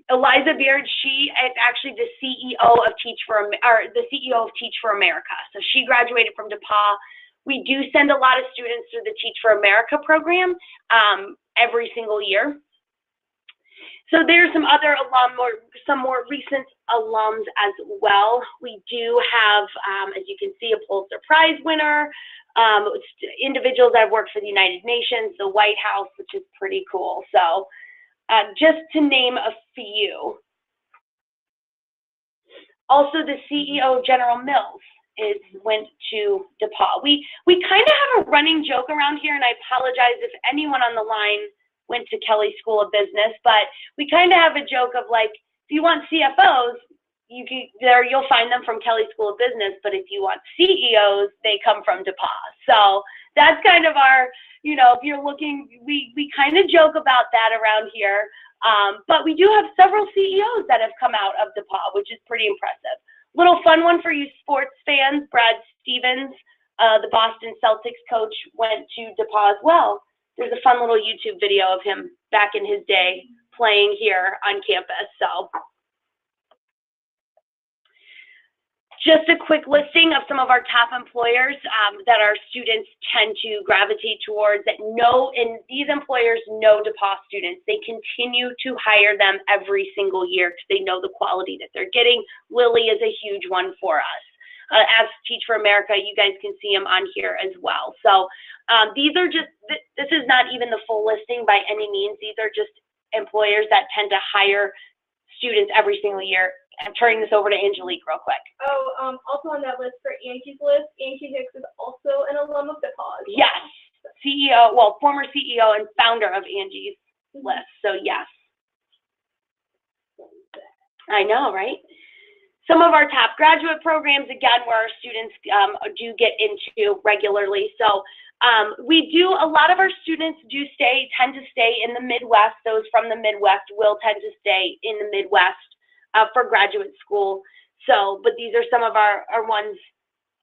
Eliza Beard, she is actually the CEO of Teach for America. So she graduated from DePauw. We do send a lot of students through the Teach for America program every single year. So there's some other some more recent alums as well. We do have, as you can see, a Pulitzer Prize winner, individuals that have worked for the United Nations, the White House, which is pretty cool. So just to name a few. Also, the CEO of General Mills went to DePauw. We kind of have a running joke around here, and I apologize if anyone on the line went to Kelley School of Business, but we kind of have a joke of like, if you want CFOs, you'll find them from Kelley School of Business, but if you want CEOs, they come from DePauw. So that's kind of our, if you're looking, we kind of joke about that around here, but we do have several CEOs that have come out of DePauw, which is pretty impressive. Little fun one for you sports fans, Brad Stevens, the Boston Celtics coach, went to DePauw as well. There's a fun little YouTube video of him back in his day playing here on campus. So just a quick listing of some of our top employers that our students tend to gravitate towards, and these employers know DePauw students. They continue to hire them every single year because they know the quality that they're getting. Lilly is a huge one for us. As Teach for America, you guys can see them on here as well. So these are just, this is not even the full listing by any means. These are just employers that tend to hire students every single year. I'm turning this over to Angelique real quick. Also on that list for Angie's list, Angie Hicks is also an alum of DePauw. Yes, former CEO and founder of Angie's list. So yes. I know, right? Some of our top graduate programs, again, where our students do get into regularly. So a lot of our students tend to stay in the Midwest. Those from the Midwest will tend to stay in the Midwest for graduate school. So, but these are some of our ones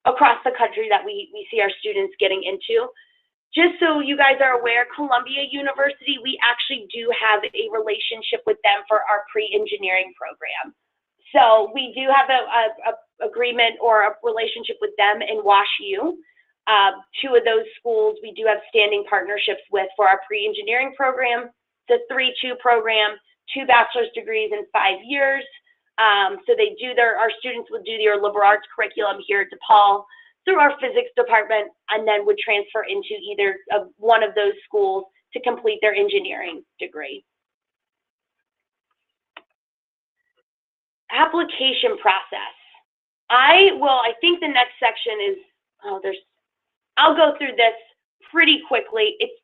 across the country that we see our students getting into. Just so you guys are aware, Columbia University, we actually do have a relationship with them for our pre-engineering program. So we do have a agreement or a relationship with them in WashU. Two of those schools we do have standing partnerships with for our pre-engineering program, the 3-2 program, 2 bachelor's degrees in 5 years. So our students would do their liberal arts curriculum here at DePauw through our physics department, and then would transfer into either one of those schools to complete their engineering degree. Application process. I think the next section is, I'll go through this pretty quickly. It's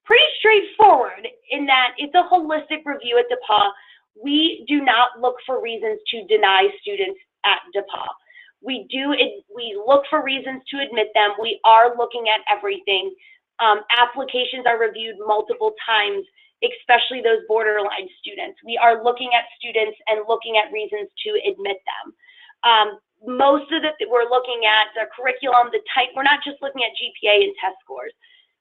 pretty straightforward in that it's a holistic review at DePauw. We do not look for reasons to deny students at DePauw. We look for reasons to admit them. We are looking at everything. Applications are reviewed multiple times, especially those borderline students. We are looking at students and looking at reasons to admit them. Most of it, we're looking at the curriculum, the type. We're not just looking at GPA and test scores.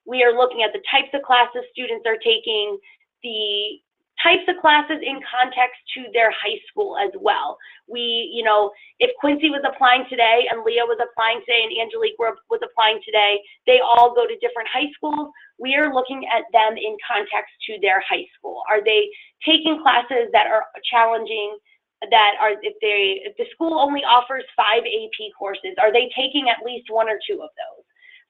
We are looking at the types of classes students are taking, the types of classes in context to their high school as well. We, you know, if Quincy was applying today and Leah was applying today and Angelique was applying today, they all go to different high schools. We are looking at them in context to their high school. Are they taking classes that are challenging, that are, if the school only offers 5 AP courses, are they taking at least 1 or 2 of those?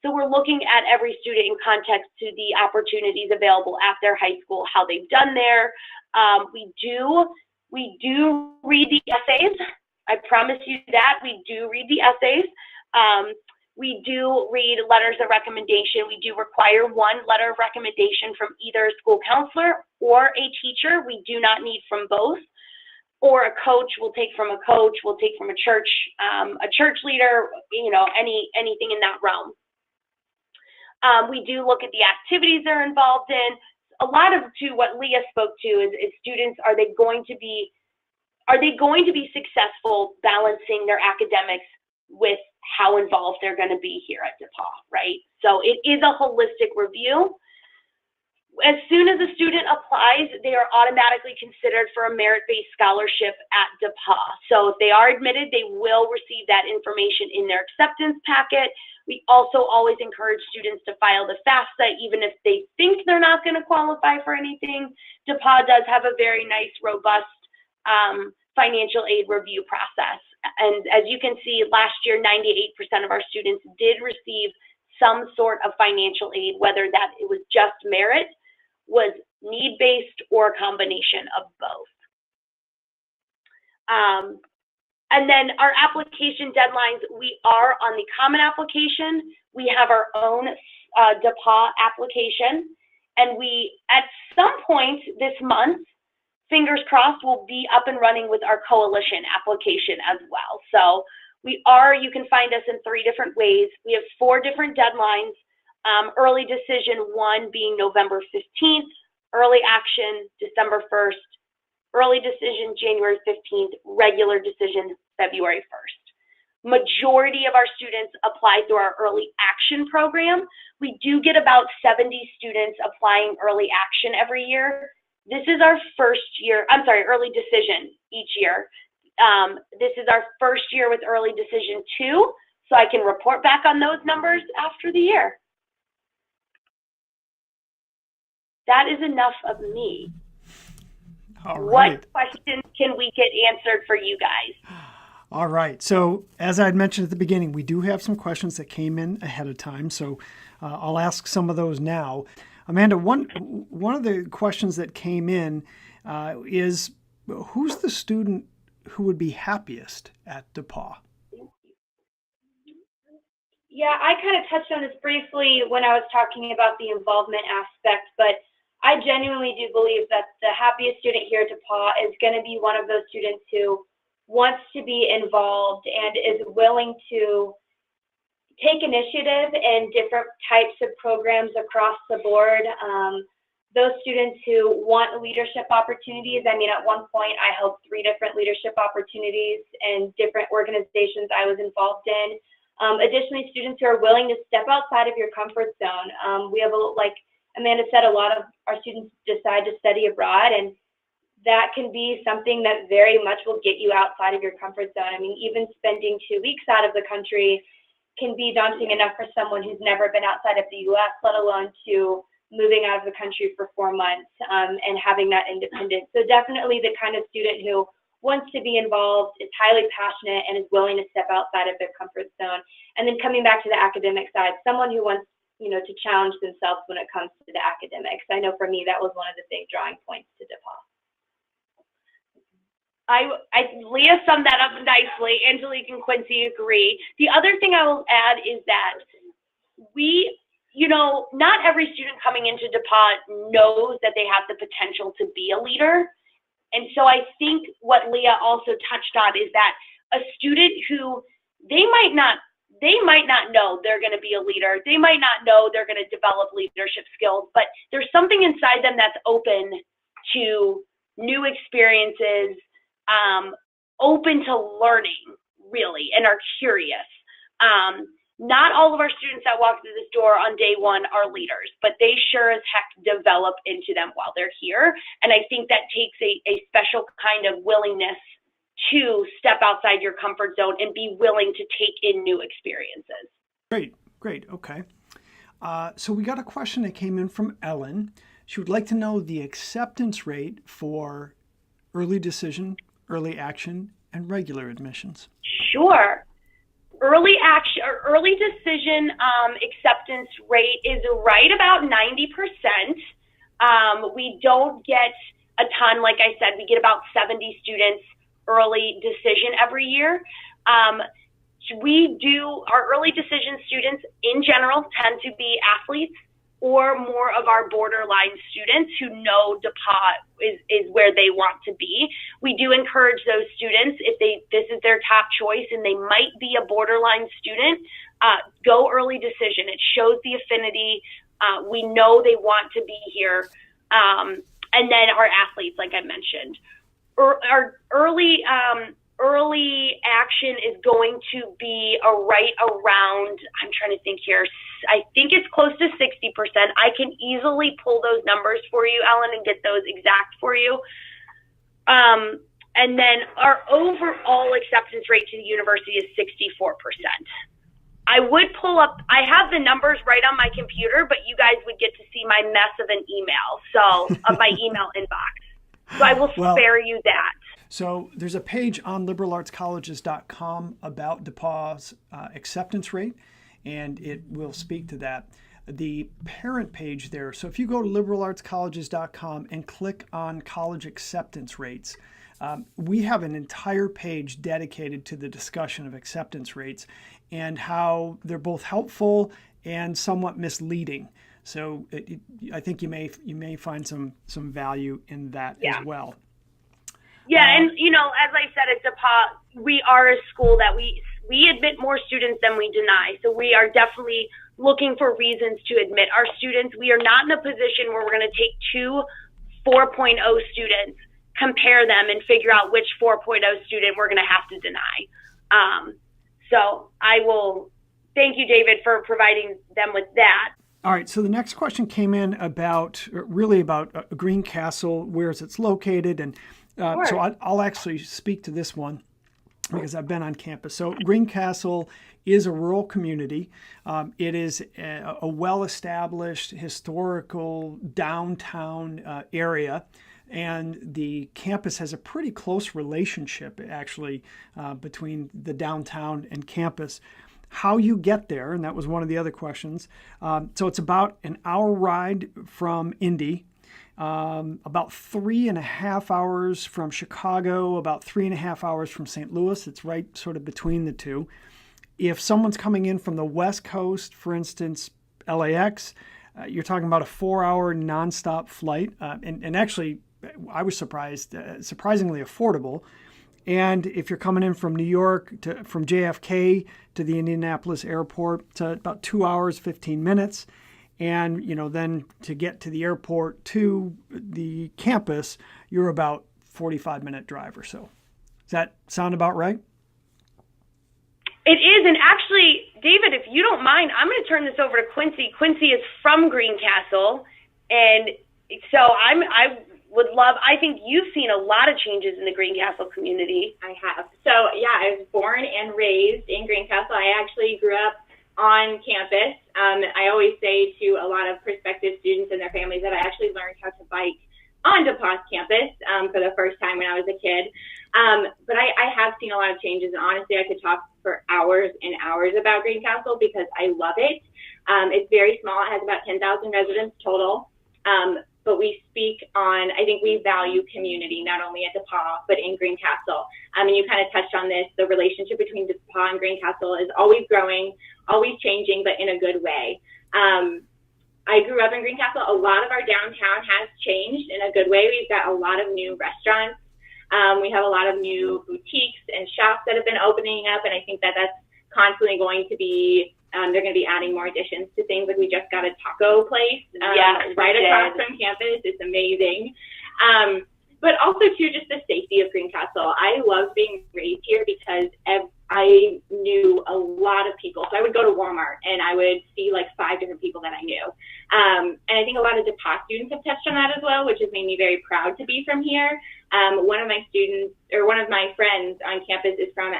So we're looking at every student in context to the opportunities available at their high school, how they've done there. We do read the essays. I promise you that. We do read the essays. We do read letters of recommendation. We do require 1 letter of recommendation from either a school counselor or a teacher. We do not need from both. Or a coach, we'll take from a coach, we'll take from a church leader, you know, anything in that realm. We do look at the activities they're involved in. A lot of what Leah spoke to is students, are they going to be successful balancing their academics with how involved they're going to be here at DePauw, right? So it is a holistic review. As soon as a student applies, they are automatically considered for a merit-based scholarship at DePauw. So if they are admitted, they will receive that information in their acceptance packet. We also always encourage students to file the FAFSA, even if they think they're not going to qualify for anything. DePauw does have a very nice, robust financial aid review process. And as you can see, last year, 98% of our students did receive some sort of financial aid, whether that it was just merit, was need-based, or a combination of both. And then our application deadlines, we are on the common application. We have our own DePauw application. And we, at some point this month, fingers crossed, will be up and running with our coalition application as well. So you can find us in 3 different ways. We have 4 different deadlines. Early decision 1 being November 15th, early action December 1st, early decision January 15th, regular decision February 1st. Majority of our students apply through our early action program. We do get about 70 students applying early action every year. This is our first year, early decision each year. This is our first year with early decision 2, so I can report back on those numbers after the year. That is enough of me. All right. What questions can we get answered for you guys? All right. So as I had mentioned at the beginning, we do have some questions that came in ahead of time. So I'll ask some of those now. Amanda, one of the questions that came in is, who's the student who would be happiest at DePauw? Yeah, I kind of touched on this briefly when I was talking about the involvement aspect, but I genuinely do believe that the happiest student here at DePauw is going to be one of those students who wants to be involved and is willing to take initiative in different types of programs across the board. Those students who want leadership opportunities, I mean, at one point I held 3 different leadership opportunities in different organizations I was involved in. Additionally, students who are willing to step outside of your comfort zone. We have, like Amanda said, a lot of our students decide to study abroad, and that can be something that very much will get you outside of your comfort zone. I mean, even spending 2 weeks out of the country can be daunting enough for someone who's never been outside of the U.S., let alone to moving out of the country for 4 months and having that independence. So definitely the kind of student who wants to be involved, is highly passionate, and is willing to step outside of their comfort zone. And then coming back to the academic side, someone who wants, to challenge themselves when it comes to the academics. I know for me, that was one of the big drawing points to DePauw. Leah summed that up nicely. Angelique and Quincy agree. The other thing I will add is that not every student coming into DePauw knows that they have the potential to be a leader. And so I think what Leah also touched on is that a student who they might not know they're going to be a leader. They might not know they're going to develop leadership skills, but there's something inside them that's open to new experiences, open to learning, really, and are curious. not all of our students that walk through this door on day one are leaders, but they sure as heck develop into them while they're here. And I think that takes a special kind of willingness to step outside your comfort zone and be willing to take in new experiences. Great. Okay. So we got a question that came in from Ellen. She would like to know the acceptance rate for early decision, early action, and regular admissions. Sure. Early action or early decision acceptance rate is right about 90%. We don't get a ton. Like I said, we get about 70 students early decision every year. Our early decision students in general tend to be athletes or more of our borderline students who know DePauw is where they want to be. We do encourage those students, if this is their top choice and they might be a borderline student, go early decision. It shows the affinity. We know they want to be here. And then our athletes, like I mentioned. Our early action is going to be right around, I'm trying to think here, I think it's close to 60%. I can easily pull those numbers for you, Ellen, and get those exact for you. And then our overall acceptance rate to the university is 64%. I would pull up, I have the numbers right on my computer, but you guys would get to see my mess of an email, of my email inbox. So I will spare you that. So there's a page on LiberalArtsColleges.com about DePauw's acceptance rate, and it will speak to that. The parent page there, so if you go to LiberalArtsColleges.com and click on college acceptance rates, we have an entire page dedicated to the discussion of acceptance rates and how they're both helpful and somewhat misleading. So I think you may find some value in that as well. Yeah, and as I said at DePauw, we are a school that we admit more students than we deny. So we are definitely looking for reasons to admit our students. We are not in a position where we're going to take two 4.0 students, compare them, and figure out which 4.0 student we're going to have to deny. So I will thank you, David, for providing them with that. All right, so the next question came in about Greencastle, where it's located, and Sure. So I'll actually speak to this one because I've been on campus. So Greencastle is a rural community. It is a well-established historical downtown area, and the campus has a pretty close relationship, actually, between the downtown and campus. How you get there, and that was one of the other questions. So it's about an hour ride from Indy. About 3.5 hours from Chicago, about 3.5 hours from St. Louis. It's right sort of between the two. If someone's coming in from the West Coast, for instance, LAX, you're talking about a 4-hour nonstop flight. And actually, I was surprised, surprisingly affordable. And if you're coming in from New York, from JFK to the Indianapolis airport, it's about 2 hours, 15 minutes. And, then to get to the airport to the campus, you're about 45-minute drive or so. Does that sound about right? It is. And actually, David, if you don't mind, I'm going to turn this over to Quincy. Quincy is from Greencastle. And so I think you've seen a lot of changes in the Greencastle community. I have. So, yeah, I was born and raised in Greencastle. I actually grew up on campus. I always say to a lot of prospective students and their families that I actually learned how to bike on DePauw's campus for the first time when I was a kid. But I have seen a lot of changes, and honestly, I could talk for hours and hours about Greencastle because I love it. It's very small. It has about 10,000 residents total. But we speak on, I think we value community, not only at DePauw, but in Greencastle. And you kind of touched on this, the relationship between DePauw and Greencastle is always growing, always changing, but in a good way. I grew up in Greencastle. A lot of our downtown has changed in a good way. We've got a lot of new restaurants. We have a lot of new boutiques and shops that have been opening up, and I think that that's constantly going to be, they're going to be adding more additions to things. Like we just got a taco place right across from campus. It's amazing. But also, too, just the safety of Greencastle. I love being raised here because I knew a lot of people. So I would go to Walmart and I would see like 5 different people that I knew. And I think a lot of DePauw students have touched on that as well, which has made me very proud to be from here. One of my friends on campus is from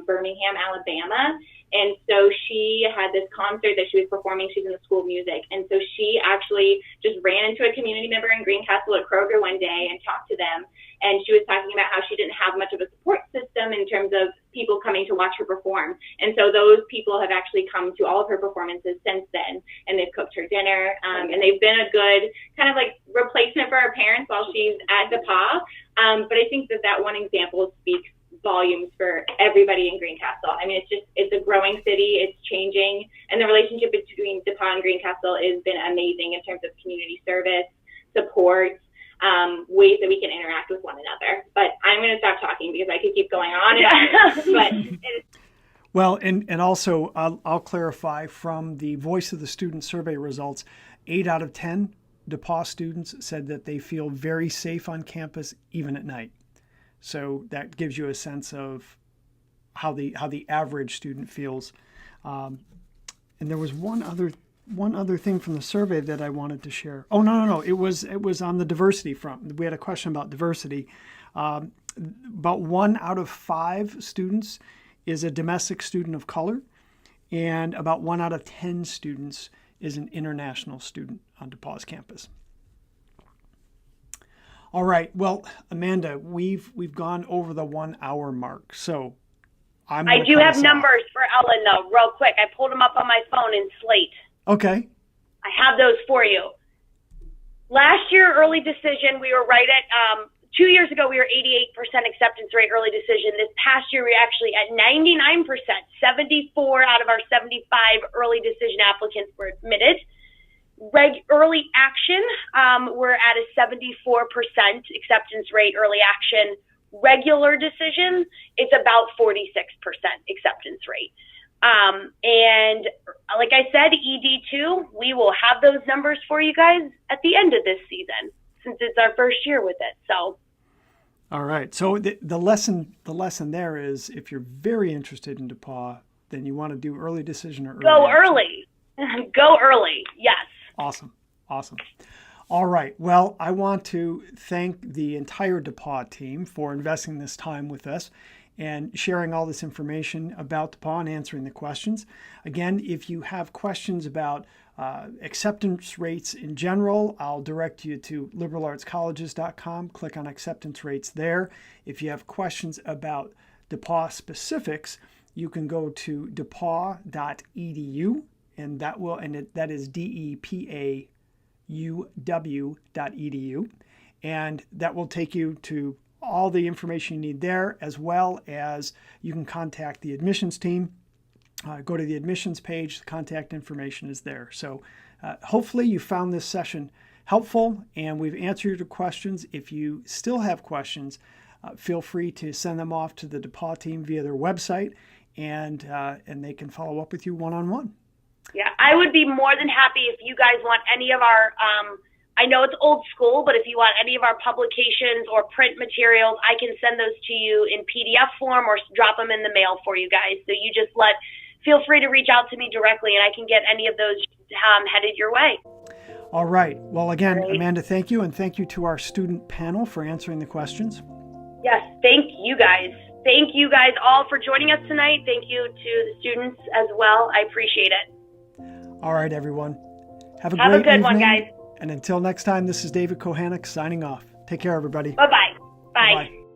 Birmingham, Alabama. And so she had this concert that she was performing. She's in the School of Music. And so she actually just ran into a community member in Greencastle at Kroger one day and talked to them. And she was talking about how she didn't have much of a support system in terms of people coming to watch her perform. And so those people have actually come to all of her performances since then. And they've cooked her dinner. And they've been a good kind of like replacement for her parents while she's at DePauw. But I think that one example speaks volumes for everybody in Greencastle. I mean, it's a growing city, it's changing, and the relationship between DePauw and Greencastle has been amazing in terms of community service, support, ways that we can interact with one another. But I'm going to stop talking because I could keep going on and on. Well, and also I'll clarify from the Voice of the Student survey results, 8 out of 10 DePauw students said that they feel very safe on campus, even at night. So that gives you a sense of how the average student feels. And there was one other thing from the survey that I wanted to share. Oh, no. It was on the diversity front. We had a question about diversity. About 1 out of 5 students is a domestic student of color, and about 1 out of 10 students is an international student on DePauw's campus. All right. Well, Amanda, we've gone over the 1 hour mark. So I do have numbers for Ellen though, real quick. I pulled them up on my phone in Slate. Okay. I have those for you. Last year, early decision, we were right at, 2 years ago, we were 88% acceptance rate early decision. This past year, we were actually at 99%. 74 out of our 75 early decision applicants were admitted. Early action, we're at a 74% acceptance rate early action. Regular decision, it's about 46% acceptance rate. And like I said, ED2, we will have those numbers for you guys at the end of this season, since it's our first year with it. So, all right. So the lesson there is, if you're very interested in DePauw, then you want to do early decision or early go action. early. Go early. Yes. Awesome. All right. Well, I want to thank the entire DePauw team for investing this time with us and sharing all this information about DePauw and answering the questions. Again, if you have questions about acceptance rates in general, I'll direct you to LiberalArtsColleges.com. Click on acceptance rates there. If you have questions about DePauw specifics, you can go to DePauw.edu. And that is DEPAUW.edu. And that will take you to all the information you need there, as well as you can contact the admissions team. Go to the admissions page, the contact information is there. So hopefully you found this session helpful and we've answered your questions. If you still have questions, feel free to send them off to the DePauw team via their website, and they can follow up with you one-on-one. Yeah, I would be more than happy if you guys want any of our, I know it's old school, but if you want any of our publications or print materials, I can send those to you in PDF form or drop them in the mail for you guys. So you just feel free to reach out to me directly and I can get any of those headed your way. All right. Well, again, great. Amanda, thank you. And thank you to our student panel for answering the questions. Yes, thank you guys. Thank you guys all for joining us tonight. Thank you to the students as well. I appreciate it. All right, everyone. Have a good evening. One, guys. And until next time, this is David Kohanek signing off. Take care, everybody. Bye-bye. Bye. Bye-bye.